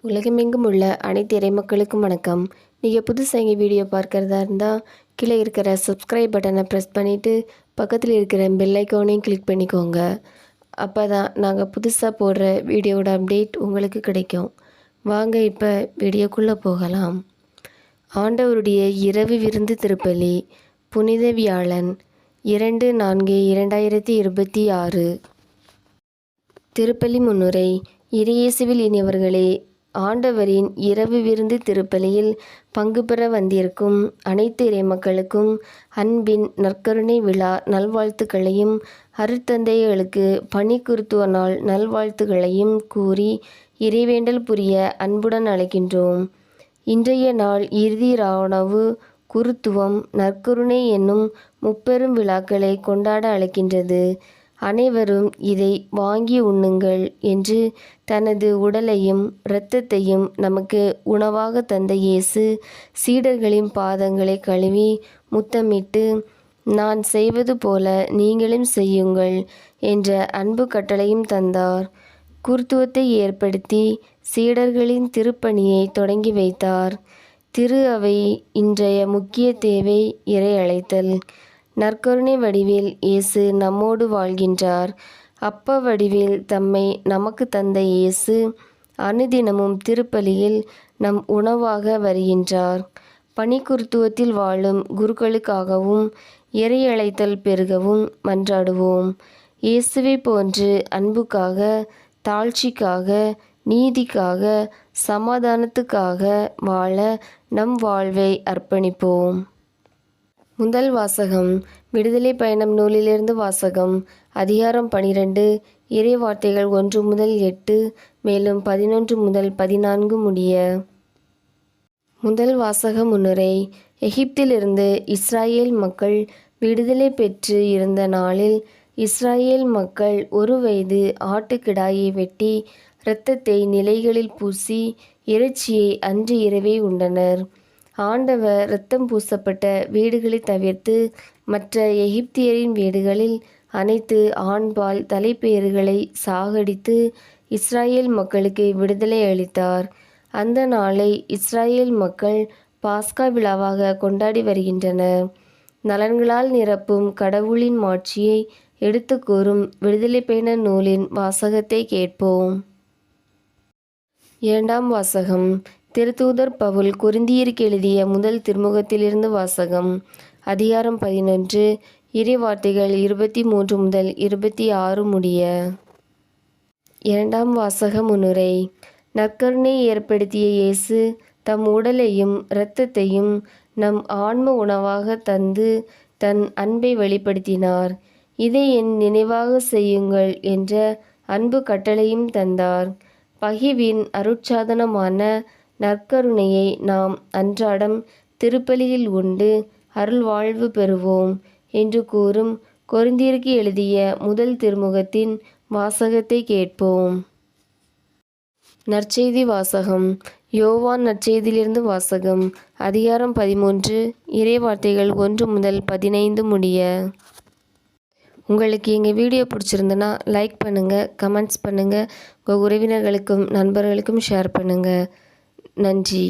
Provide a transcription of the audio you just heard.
உலகமெங்கும் உள்ள அனைத்து இறைமக்களுக்கும் வணக்கம். நீங்கள் புதுசாக எங்கள் வீடியோ பார்க்குறதா இருந்தால் கீழே இருக்கிற சப்ஸ்கிரைப் பட்டனை ப்ரெஸ் பண்ணிவிட்டு பக்கத்தில் இருக்கிற பெல் ஐக்கானையும் கிளிக் பண்ணிக்கோங்க. அப்போ தான் நாங்கள் புதுசாக போடுற வீடியோட அப்டேட் உங்களுக்கு கிடைக்கும். வாங்க இப்போ வீடியோக்குள்ளே போகலாம். ஆண்டவருடைய இரவு விருந்து திருப்பலி புனித வியாழன் 2/4/2026. திருப்பலி முன்னுரை. இறையேசுவில் இனியவர்களே, ஆண்டவரின் இரவு விருந்து திருப்பலியில் பங்கு பெற வந்திருக்கும் அனைத்து இறைமக்களுக்கும் அன்பின் நற்கருணை விழா நல்வாழ்த்துக்களையும் அருட்தந்தைகளுக்கு பணிக்குருத்துவ நாள் நல்வாழ்த்துக்களையும் கூறி இறைவேண்டல் புரிய அன்புடன் அழைக்கின்றோம். இன்றைய நாள் இறுதி ராவுணவு குருத்துவம் நற்கருணை என்னும் முப்பெரும் விழாக்களை கொண்டாட அழைக்கின்றது. அனைவரும் இதை வாங்கி உண்ணுங்கள் என்று தனது உடலையும் இரத்தத்தையும் நமக்கு உணவாக தந்த இயேசு சீடர்களின் பாதங்களை கழுவி முத்தமிட்டு, நான் செய்வது போல நீங்களும் செய்யுங்கள் என்ற அன்பு கட்டளையும் தந்தார். குருத்துவத்தை ஏற்படுத்தி சீடர்களின் திருப்பணியை தொடங்கி வைத்தார். திரு அவை இன்றைய முக்கிய தேவை இறை அழைத்தல். நற்கருணை வடிவில் இயேசு நம்மோடு வாழ்கின்றார். அப்ப வடிவில் தம்மை நமக்கு தந்த இயேசு அனுதினமும் திருப்பலியில் நம் உணவாக வருகின்றார். பணிக்குருத்துவத்தில் வாழும் குருக்களுக்காகவும் இறை அழைத்தல் பெருகவும் மன்றாடுவோம். இயேசுவை போன்று அன்புக்காக, தாழ்ச்சிக்காக, நீதிக்காக, சமாதானத்துக்காக வாழ நம் வாழ்வை அர்ப்பணிப்போம். முதல் வாசகம். விடுதலை பயணம் நூலிலிருந்து வாசகம். அதிகாரம் 12. இறை வார்த்தைகள் 1 முதல் 8 மேலும் 11 முதல் 14 முடிய. முதல் வாசக முன்னுரை. எகிப்திலிருந்து இஸ்ராயேல் மக்கள் விடுதலை பெற்று இருந்த நாளில் இஸ்ராயேல் மக்கள் 1 வயது ஆட்டுக்கிடாயை வெட்டி இரத்தத்தை நிலைகளில் பூசி இறைச்சியை அன்று இரவே உண்டனர். ஆண்டவர் இரத்தம் பூசப்பட்ட வீடுகளை தவிர்த்து மற்ற எகிப்தியரின் வீடுகளில் அனைத்து ஆண்பால் தலைப்பேறுகளை சாகடித்து இஸ்ராயேல் மக்களுக்கு விடுதலை அளித்தார். அந்த நாளை இஸ்ராயேல் மக்கள் பாஸ்கா விழாவாக கொண்டாடி வருகின்றனர். நலன்களால் நிரப்பும் கடவுளின் மாட்சியை எடுத்து கூறும் விடுதலை பயண நூலின் வாசகத்தை கேட்போம். இரண்டாம் வாசகம். திருத்தூதர் பவுல் கொரிந்தியருக்கு எழுதிய முதல் திருமுகத்திலிருந்து வாசகம். அதிகாரம் 11. இறை வார்த்தைகள் 23 முதல் 26 முடிய. இரண்டாம் வாசக முன்னுரை. நற்கருணை ஏற்படுத்திய இயேசு தம் உடலையும் இரத்தத்தையும் நம் ஆன்ம உணவாக தந்து தன் அன்பை வெளிப்படுத்தினார். இதை என் நினைவாக செய்யுங்கள் என்ற அன்பு கட்டளையும் தந்தார். பகிர்வின் அருட்சாதனமான நற்கருணையை நாம் அன்றாடம் திருப்பலியில் உண்டு அருள் வாழ்வு பெறுவோம் என்று கூறும் கொரிந்தியருக்கு எழுதிய முதல் திருமுகத்தின் வாசகத்தை கேட்போம். நற்செய்தி வாசகம். யோவான் நற்செய்தியிலிருந்து வாசகம். அதிகாரம் 13. இறை வார்த்தைகள் 1 முதல் 15 முடிய. உங்களுக்கு எங்கள் வீடியோ பிடிச்சிருந்துன்னா லைக் பண்ணுங்கள், கமெண்ட்ஸ் பண்ணுங்கள், உங்கள் உறவினர்களுக்கும் நண்பர்களுக்கும் ஷேர் பண்ணுங்கள். நன்றி.